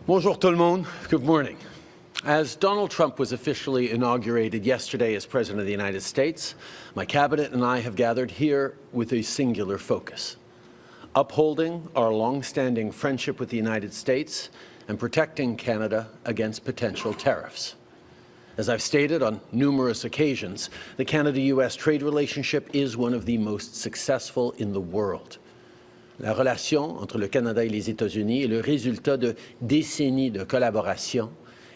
Bonjour tout le monde. Good morning. As Donald Trump was officially inaugurated yesterday as President of the United States, my cabinet and I have gathered here with a singular focus: upholding our long-standing friendship with the United States and protecting Canada against potential tariffs. As I've stated on numerous occasions, the Canada-US trade relationship is one of the most successful in the world. La relation entre le Canada et les États-Unis est le résultat de décennies de collaboration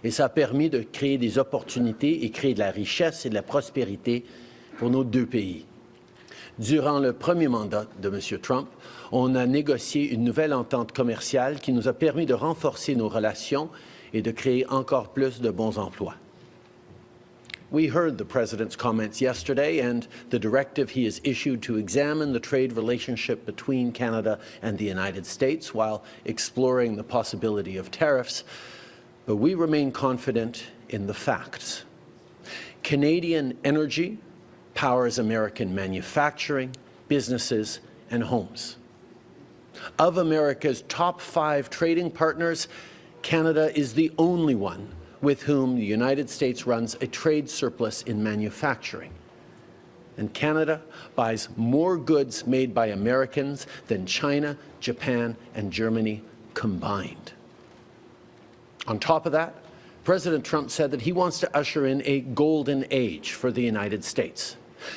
et ça a permis de créer des opportunités et créer de la richesse et de la prospérité pour nos deux pays. Durant le premier mandat de M. Trump, on a négocié une nouvelle entente commerciale qui nous a permis de renforcer nos relations et de créer encore plus de bons emplois. We heard the President's comments yesterday and the directive he has issued to examine the trade relationship between Canada and the United States while exploring the possibility of tariffs, but we remain confident in the facts. Canadian energy powers American manufacturing, businesses, and homes. Of America's top 5 trading partners, Canada is the only one with whom the United States runs a trade surplus in manufacturing. And Canada buys more goods made by Americans than China, Japan, and Germany combined. On top of that, President Trump said that he wants to usher in a golden age for the United States.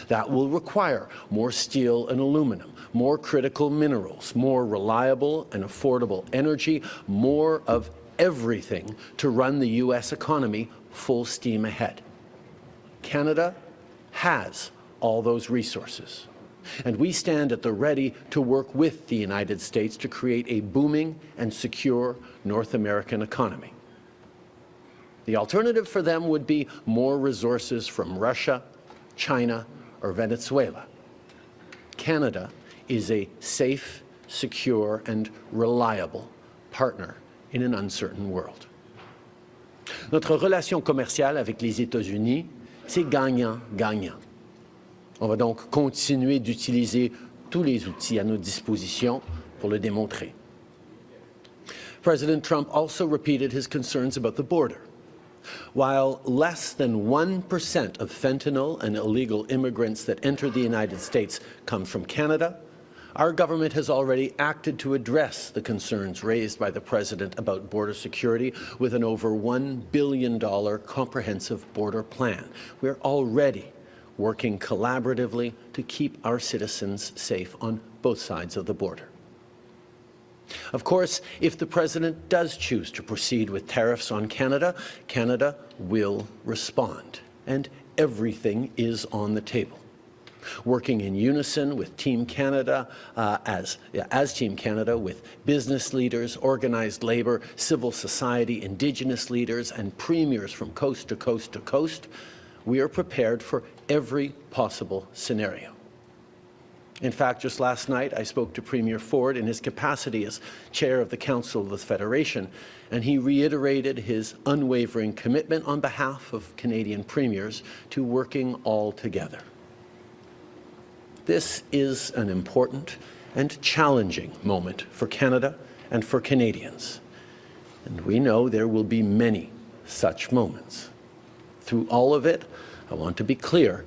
That will require more steel and aluminum, more critical minerals, more reliable and affordable energy, more of everything to run the U.S. economy full steam ahead. Canada has all those resources, and we stand at the ready to work with the United States to create a booming and secure North American economy. The alternative for them would be more resources from Russia, China, or Venezuela. Canada is a safe, secure, and reliable partner in an uncertain world. Notre relation commerciale avec les États-Unis, c'est gagnant-gagnant. On va donc continuer d'utiliser tous les outils à notre disposition pour le démontrer. President Trump also repeated his concerns about the border. While less than 1% of fentanyl and illegal immigrants that enter the United States come from Canada, our government has already acted to address the concerns raised by the President about border security with an over $1 billion comprehensive border plan. We're already working collaboratively to keep our citizens safe on both sides of the border. Of course, if the President does choose to proceed with tariffs on Canada, Canada will respond, and everything is on the table. Working in unison with Team Canada, as Team Canada, with business leaders, organized labor, civil society, Indigenous leaders, and premiers from coast to coast to coast, we are prepared for every possible scenario. In fact, just last night, I spoke to Premier Ford in his capacity as chair of the Council of the Federation, and he reiterated his unwavering commitment on behalf of Canadian premiers to working all together. This is an important and challenging moment for Canada and for Canadians, and we know there will be many such moments. Through all of it, I want to be clear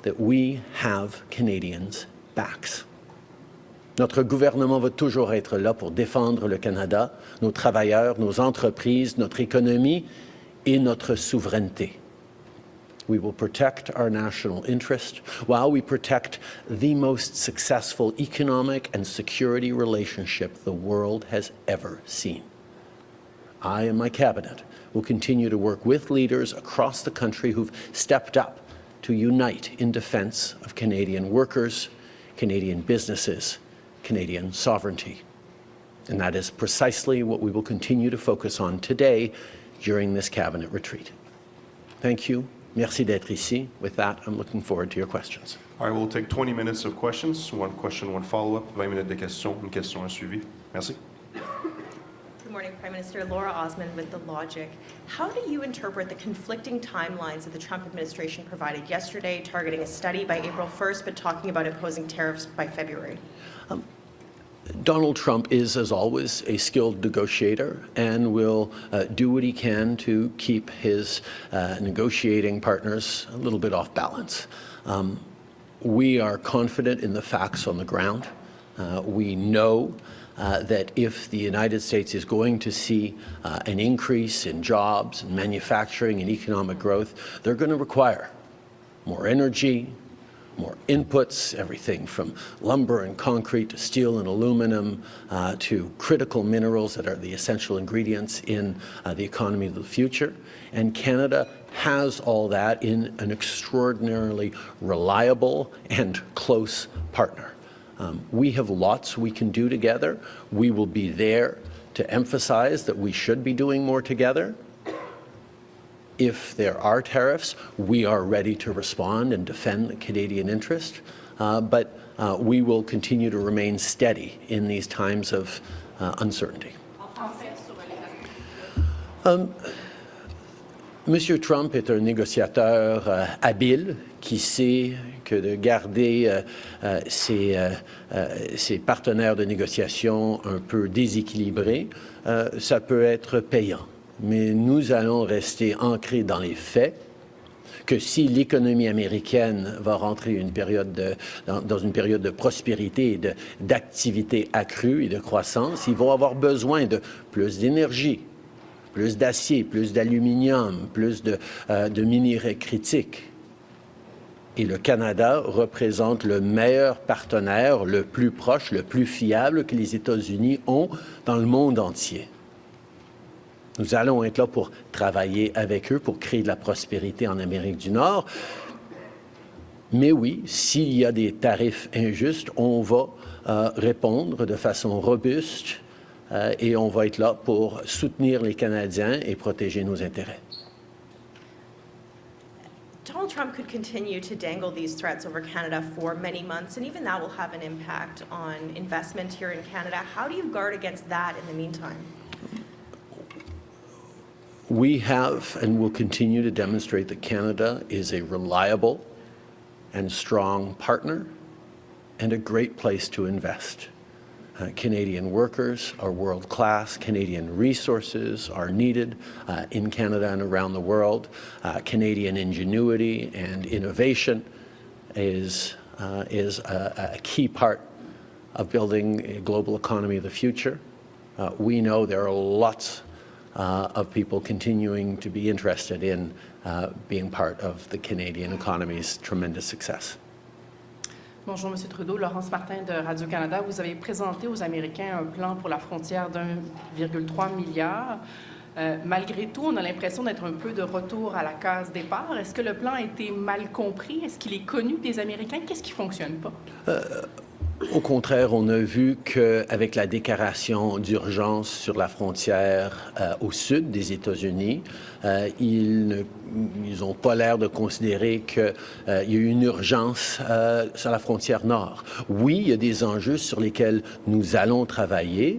that we have Canadians' backs. Notre gouvernement va toujours être là pour défendre le Canada, nos travailleurs, nos entreprises, notre économie et notre souveraineté. We will protect our national interest while we protect the most successful economic and security relationship the world has ever seen. I and my cabinet will continue to work with leaders across the country who've stepped up to unite in defense of Canadian workers, Canadian businesses, Canadian sovereignty. And that is precisely what we will continue to focus on today during this cabinet retreat. Thank you. Merci d'être ici. With that, I'm looking forward to your questions. All right, we'll take 20 minutes of questions. One question, one follow-up. 20 minutes de questions, une question à suivi. Merci. Good morning, Prime Minister. Laura Osman with The Logic. How do you interpret the conflicting timelines that the Trump administration provided yesterday, targeting a study by April 1st, but talking about imposing tariffs by February? Donald Trump is, as always, a skilled negotiator and will do what he can to keep his negotiating partners a little bit off balance. We are confident in the facts on the ground. We know that if the United States is going to see an increase in jobs and manufacturing and economic growth, they're going to require more energy, more inputs, everything from lumber and concrete to steel and aluminum to critical minerals that are the essential ingredients in the economy of the future. And Canada has all that in an extraordinarily reliable and close partner. We have lots we can do together. We will be there to emphasize that we should be doing more together. If there are tariffs, we are ready to respond and defend the Canadian interest, but we will continue to remain steady in these times of uncertainty. Monsieur Trump est un négociateur habile qui sait que de garder ses partenaires de négociation un peu déséquilibrés, ça peut être payant. Mais nous allons rester ancrés dans les faits que si l'économie américaine va rentrer dans une période de prospérité et d'activité accrue et de croissance, ils vont avoir besoin de plus d'énergie, plus d'acier, plus d'aluminium, plus de minerais critiques. Et le Canada représente le meilleur partenaire, le plus proche, le plus fiable que les États-Unis ont dans le monde entier. Nous allons être là pour travailler avec eux, pour créer de la prospérité en Amérique du Nord. Mais oui, s'il y a des tarifs injustes, on va répondre de façon robuste et on va être là pour soutenir les Canadiens et protéger nos intérêts. Donald Trump could continue to dangle these threats over Canada for many months, and even that will have an impact on investment here in Canada. How do you guard against that in the meantime? We have and will continue to demonstrate that Canada is a reliable and strong partner and a great place to invest. Canadian workers are world-class. Canadian resources are needed in Canada and around the world. Canadian ingenuity and innovation is a key part of building a global economy of the future. We know there are lots of people continuing to be interested in being part of the Canadian economy's tremendous success. Bonjour, M. Trudeau. Laurence Martin de Radio-Canada. Vous avez présenté aux Américains un plan pour la frontière d'1,3 milliard. Malgré tout, on a l'impression d'être un peu de retour à la case départ. Est-ce que le plan a été mal compris? Est-ce qu'il est connu des Américains? Qu'est-ce qui ne fonctionne pas? Au contraire, on a vu qu'avec la déclaration d'urgence sur la frontière au sud des États-Unis, ils n'ont pas l'air de considérer qu'il y a eu une urgence sur la frontière nord. Oui, il y a des enjeux sur lesquels nous allons travailler,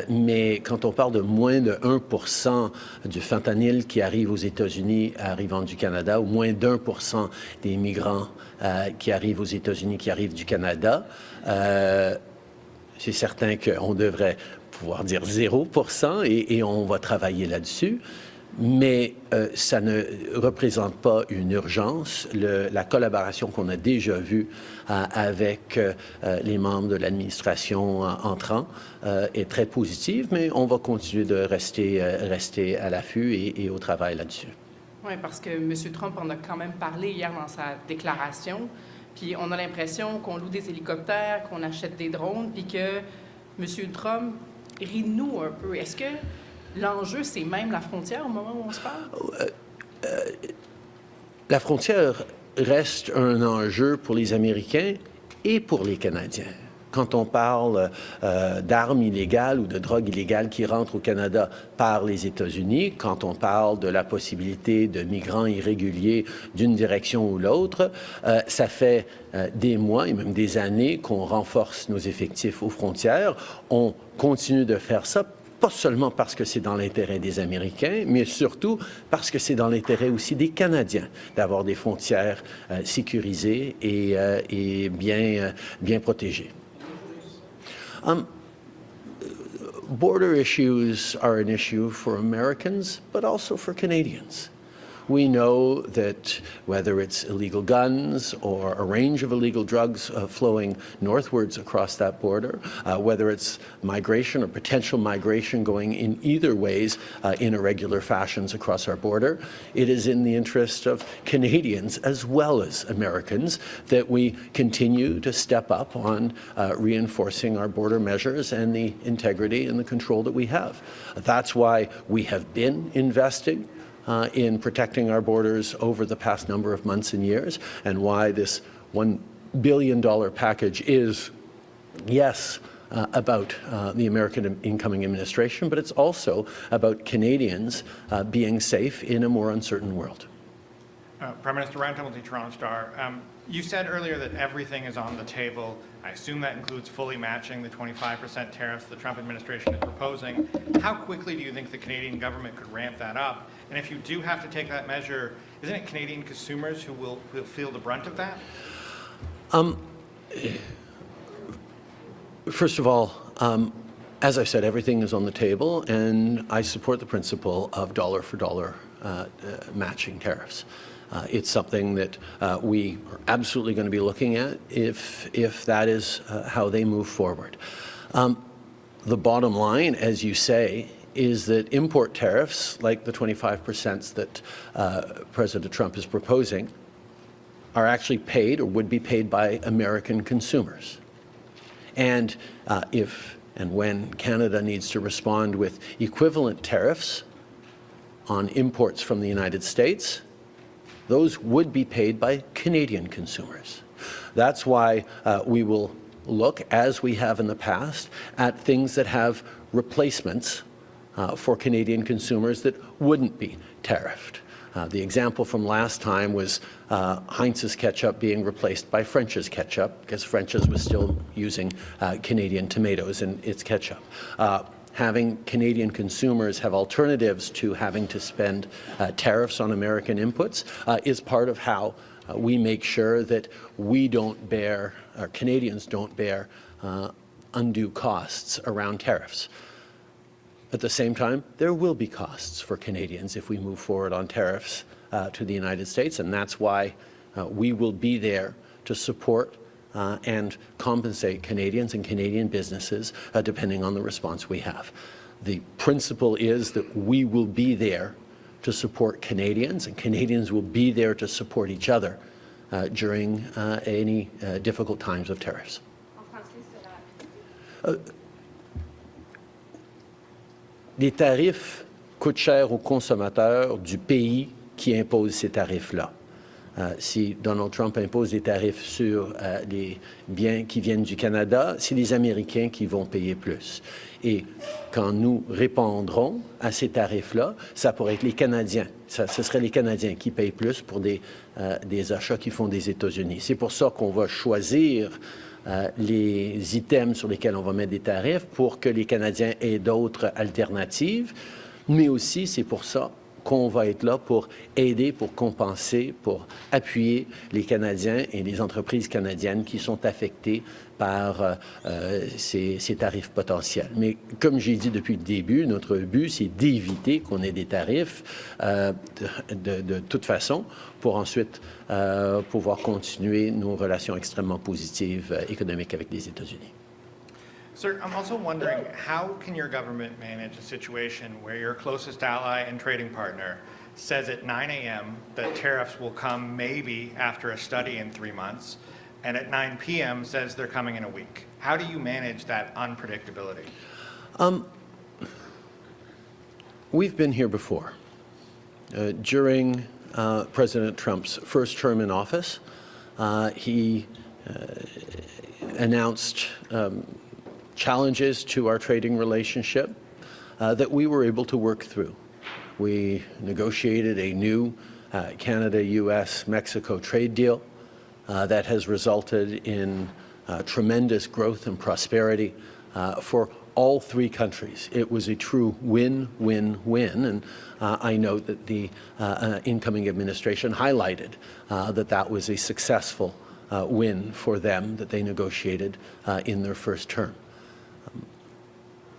mais quand on parle de moins de 1% du fentanyl qui arrive aux États-Unis arrivant du Canada, ou moins d'1% des migrants qui arrivent aux États-Unis qui arrivent du Canada, c'est certain qu'on devrait pouvoir dire 0% et on va travailler là-dessus. Mais ça ne représente pas une urgence. La collaboration qu'on a déjà vue avec les membres de l'administration entrant est très positive, mais on va continuer de rester à l'affût et au travail là-dessus. Oui, parce que M. Trump en a quand même parlé hier dans sa déclaration. Puis on a l'impression qu'on loue des hélicoptères, qu'on achète des drones, puis que M. Trump rit de nous un peu. Est-ce que l'enjeu, c'est même la frontière au moment où on se parle? La frontière reste un enjeu pour les Américains et pour les Canadiens. Quand on parle d'armes illégales ou de drogue illégale qui rentrent au Canada par les États-Unis, quand on parle de la possibilité de migrants irréguliers d'une direction ou l'autre, ça fait des mois et même des années qu'on renforce nos effectifs aux frontières. On continue de faire ça, pas seulement parce que c'est dans l'intérêt des Américains, mais surtout parce que c'est dans l'intérêt aussi des Canadiens d'avoir des frontières sécurisées et bien protégées. Border issues are an issue for Americans, but also for Canadians. We know that whether it's illegal guns or a range of illegal drugs flowing northwards across that border, whether it's migration or potential migration going in either ways in irregular fashions across our border, it is in the interest of Canadians as well as Americans that we continue to step up on reinforcing our border measures and the integrity and the control that we have. That's why we have been investing in protecting our borders over the past number of months and years, and why this $1 billion package is, yes, about the American incoming administration, but it's also about Canadians being safe in a more uncertain world. Prime Minister Ryan Tumblety, Toronto Star. You said earlier that everything is on the table. I assume that includes fully matching the 25% tariffs the Trump administration is proposing. How quickly do you think the Canadian government could ramp that up? And if you do have to take that measure, isn't it Canadian consumers who will feel the brunt of that? First of all, as I said, everything is on the table, and I support the principle of dollar-for-dollar matching tariffs. It's something that we are absolutely going to be looking at if that is how they move forward. The bottom line, as you say, is that import tariffs, like the 25% that President Trump is proposing, are actually paid or would be paid by American consumers. And if and when Canada needs to respond with equivalent tariffs on imports from the United States, those would be paid by Canadian consumers. That's why we will look, as we have in the past, at things that have replacements for Canadian consumers that wouldn't be tariffed. The example from last time was Heinz's ketchup being replaced by French's ketchup, because French's was still using Canadian tomatoes in its ketchup. Having Canadian consumers have alternatives to having to spend tariffs on American inputs is part of how we make sure that we don't bear, or Canadians don't bear, undue costs around tariffs. At the same time, there will be costs for Canadians if we move forward on tariffs to the United States, and that's why we will be there to support and compensate Canadians and Canadian businesses depending on the response we have. The principle is that we will be there to support Canadians, and Canadians will be there to support each other during any difficult times of tariffs. Les tarifs coûtent cher aux consommateurs du pays qui impose ces tarifs-là. Si Donald Trump impose des tarifs sur les biens qui viennent du Canada, c'est les Américains qui vont payer plus. Et quand nous répondrons à ces tarifs-là, ça pourrait être les Canadiens. Ce serait les Canadiens qui payent plus pour des achats qui font des États-Unis. C'est pour ça qu'on va choisir les items sur lesquels on va mettre des tarifs pour que les Canadiens aient d'autres alternatives, mais aussi c'est pour ça qu'on va être là pour aider, pour compenser, pour appuyer les Canadiens et les entreprises canadiennes qui sont affectées par ces tarifs potentiels. Mais comme j'ai dit depuis le début, notre but, c'est d'éviter qu'on ait des tarifs de toute façon pour ensuite pouvoir continuer nos relations extrêmement positives économiques avec les États-Unis. Sir, I'm also wondering, how can your government manage a situation where your closest ally and trading partner says at 9 a.m. that tariffs will come maybe after a study in 3 months, and at 9 p.m. says they're coming in a week? How do you manage that unpredictability? We've been here before. During President Trump's first term in office, he announced challenges to our trading relationship that we were able to work through. We negotiated a new Canada, U.S., Mexico trade deal that has resulted in tremendous growth and prosperity for all three countries. It was a true win-win-win, and I note that the incoming administration highlighted that was a successful win for them that they negotiated in their first term.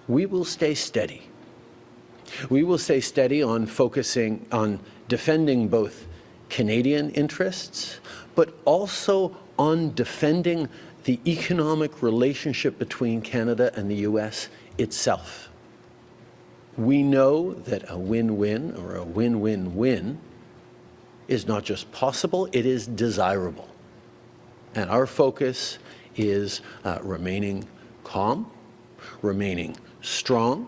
we will stay steady. We will stay steady on focusing on defending both Canadian interests, but also on defending the economic relationship between Canada and the U.S. itself. We know that a win-win or a win-win-win is not just possible, it is desirable. And our focus is remaining calm, remaining strong,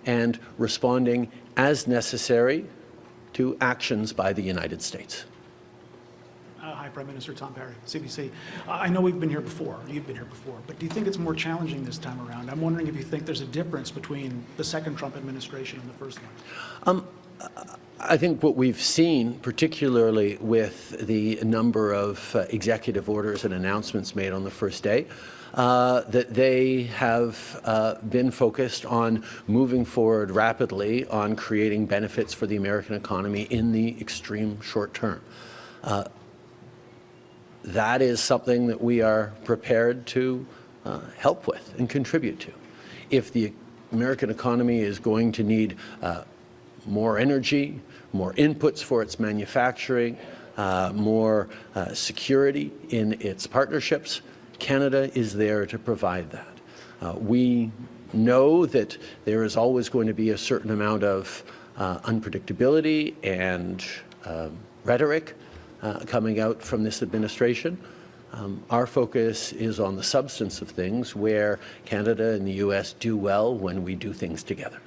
and responding as necessary to actions by the United States. Hi, Prime Minister. Tom Perry, CBC. I know we've been here before, you've been here before, but do you think it's more challenging this time around? I'm wondering if you think there's a difference between the second Trump administration and the first one. I think what we've seen, particularly with the number of executive orders and announcements made on the first day, that they have been focused on moving forward rapidly on creating benefits for the American economy in the extreme short term. That is something that we are prepared to help with and contribute to. If the American economy is going to need more energy, more inputs for its manufacturing, more security in its partnerships, Canada is there to provide that. We know that there is always going to be a certain amount of unpredictability and rhetoric coming out from this administration. Our focus is on the substance of things, where Canada and the U.S. do well when we do things together.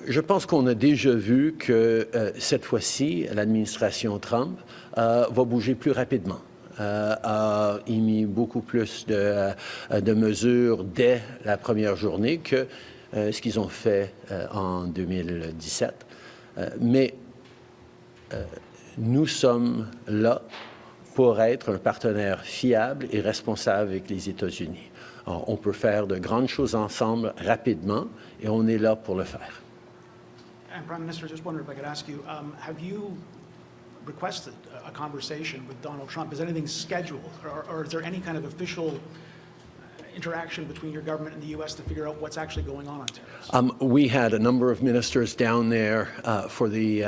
Je pense qu'on a déjà vu que cette fois-ci, l'administration Trump va bouger plus rapidement, a émis beaucoup plus de mesures dès la première journée que ce qu'ils ont fait en 2017. Mais nous sommes là pour être un partenaire fiable et responsable avec les États-Unis. On peut faire de grandes choses ensemble rapidement et on est là pour le faire. And Prime Minister, just wondered if I could ask you, have you requested a conversation with Donald Trump? Is anything scheduled, or is there any kind of official interaction between your government and the U.S. to figure out what's actually going on tariffs? We had a number of ministers down there for the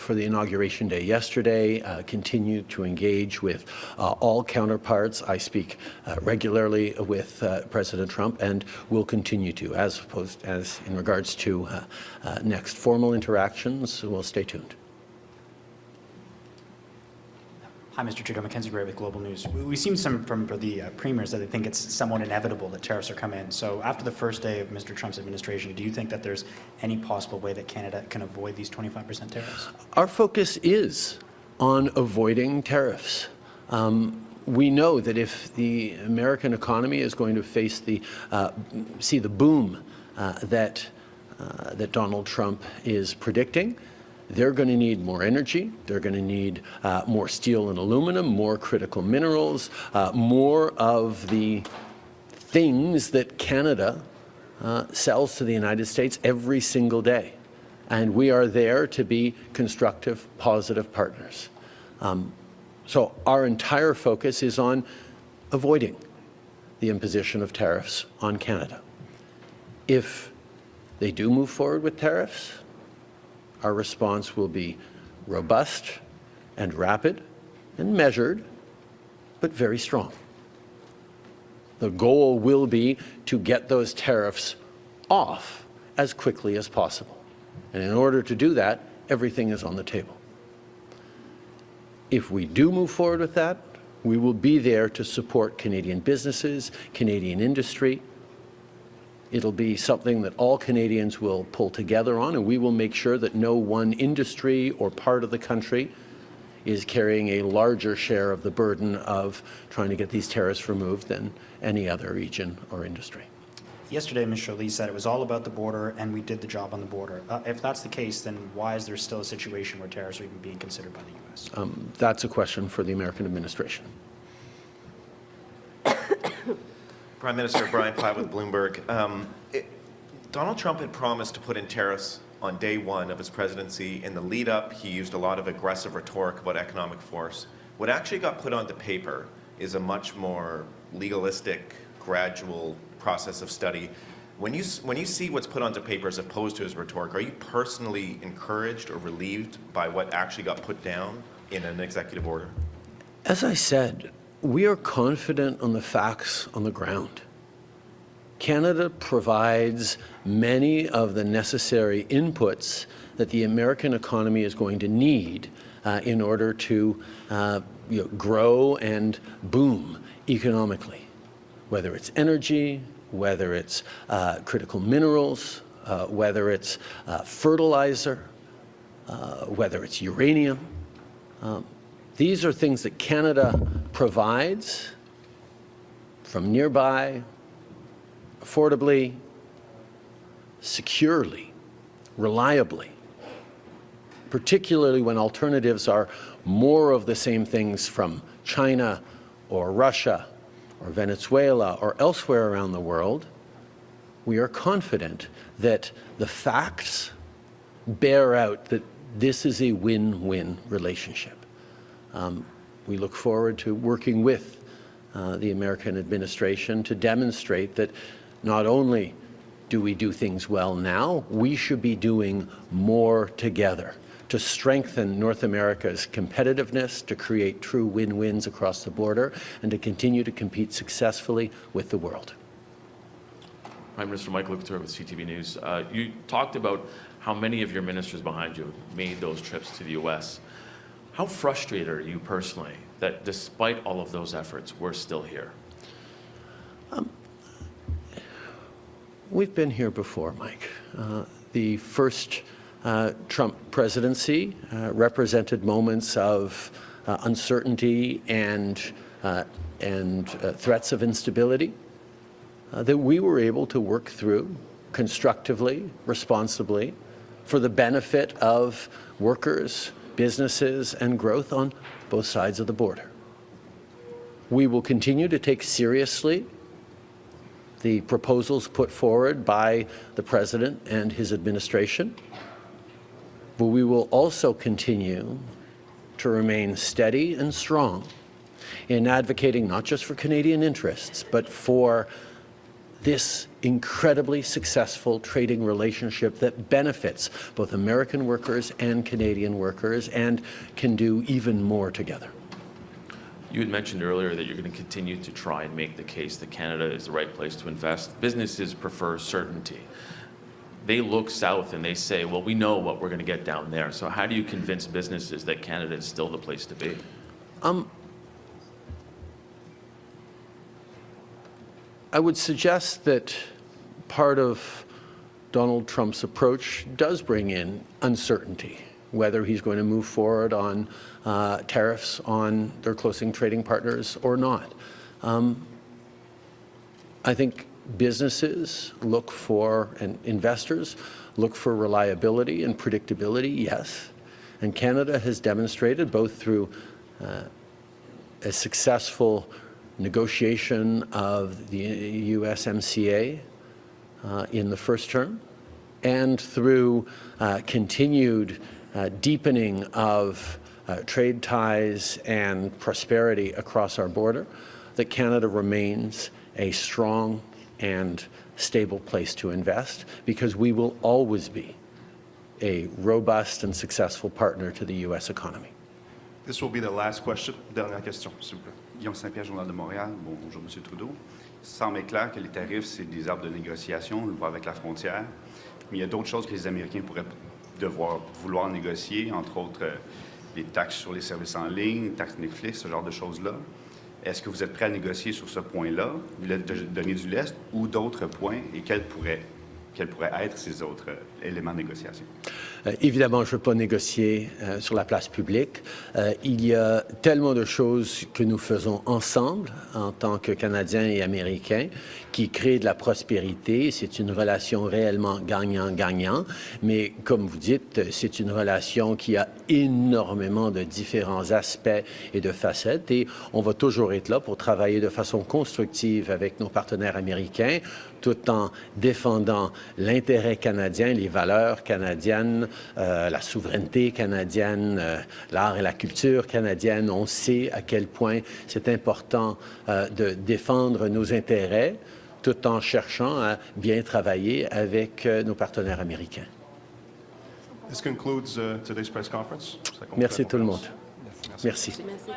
inauguration day yesterday, continued to engage with all counterparts. I speak regularly with President Trump and will continue to, as in regards to next formal interactions. We'll stay tuned. Hi, Mr. Trudeau. Mackenzie Gray with Global News. We've seen some from the premiers that they think it's somewhat inevitable that tariffs are coming in. So after the first day of Mr. Trump's administration, do you think that there's any possible way that Canada can avoid these 25% tariffs? Our focus is on avoiding tariffs. We know that if the American economy is going to face see the boom that Donald Trump is predicting, they're going to need more energy, they're going to need more steel and aluminum, more critical minerals, more of the things that Canada sells to the United States every single day. And we are there to be constructive, positive partners. So our entire focus is on avoiding the imposition of tariffs on Canada. If they do move forward with tariffs, our response will be robust and rapid and measured, but very strong. The goal will be to get those tariffs off as quickly as possible. And in order to do that, everything is on the table. If we do move forward with that, we will be there to support Canadian businesses, Canadian industry. It'll be something that all Canadians will pull together on, and we will make sure that no one industry or part of the country is carrying a larger share of the burden of trying to get these tariffs removed than any other region or industry. Yesterday, Ms. Jolie said it was all about the border and we did the job on the border. If that's the case, then why is there still a situation where tariffs are even being considered by the U.S.? That's a question for the American administration. Prime Minister Brian Platt with Bloomberg. Donald Trump had promised to put in tariffs on day one of his presidency. In the lead up, he used a lot of aggressive rhetoric about economic force. What actually got put onto paper is a much more legalistic gradual process of study. When you see what's put onto paper as opposed to his rhetoric, are you personally encouraged or relieved by what actually got put down in an executive order? As I said, we are confident on the facts on the ground. Canada provides many of the necessary inputs that the American economy is going to need in order to grow and boom economically, whether it's energy, whether it's critical minerals, whether it's fertilizer, whether it's uranium. These are things that Canada provides from nearby, affordably, securely, reliably, particularly when alternatives are more of the same things from China or Russia or Venezuela or elsewhere around the world. We are confident that the facts bear out that this is a win-win relationship. We look forward to working with the American administration to demonstrate that not only do we do things well now, we should be doing more together to strengthen North America's competitiveness, to create true win-wins across the border, and to continue to compete successfully with the world. Prime Minister Mike Lucas with CTV News. You talked about how many of your ministers behind you made those trips to the U.S. How frustrated are you personally that despite all of those efforts, we're still here? We've been here before, Mike. The first Trump presidency represented moments of uncertainty and threats of instability that we were able to work through constructively, responsibly, for the benefit of workers, businesses, and growth on both sides of the border. We will continue to take seriously the proposals put forward by the President and his administration, but we will also continue to remain steady and strong in advocating not just for Canadian interests, but for this incredibly successful trading relationship that benefits both American workers and Canadian workers and can do even more together. You had mentioned earlier that you're going to continue to try and make the case that Canada is the right place to invest. Businesses prefer certainty. They look south and they say, well, we know what we're going to get down there. So how do you convince businesses that Canada is still the place to be? I would suggest that part of Donald Trump's approach does bring in uncertainty, whether he's going to move forward on tariffs on their closing trading partners or not. I think businesses look for, and investors look for reliability and predictability, yes. And Canada has demonstrated both through a successful negotiation of the USMCA in the first term, and through continued deepening of trade ties and prosperity across our border, that Canada remains a strong and stable place to invest, because we will always be a robust and successful partner to the U.S. economy. This will be the last question. Dernière question, s'il vous plaît. Guillaume Saint-Pierre, Journal de Montréal. Bonjour, M. Trudeau. Il semble clair que les tarifs, c'est des arbres de négociation, on le voit avec la frontière. Mais il y a d'autres choses que les Américains pourraient vouloir négocier, entre autres les taxes sur les services en ligne, taxes Netflix, ce genre de choses-là. Est-ce que vous êtes prêt à négocier sur ce point-là, donner du lest, ou d'autres points, et quels pourraient être ces autres éléments de négociation? Évidemment, je ne veux pas négocier sur la place publique. Il y a tellement de choses que nous faisons ensemble en tant que Canadiens et Américains qui créent de la prospérité. C'est une relation réellement gagnant-gagnant. Mais comme vous dites, c'est une relation qui a énormément de différents aspects et de facettes. Et on va toujours être là pour travailler de façon constructive avec nos partenaires américains, tout en défendant l'intérêt canadien, les valeurs canadiennes, la souveraineté canadienne, l'art et la culture canadienne. On sait à quel point c'est important de défendre nos intérêts tout en cherchant à bien travailler avec nos partenaires américains. This concludes today's press conference. Ça conclut la Merci tout le monde. conférence. Merci. Merci.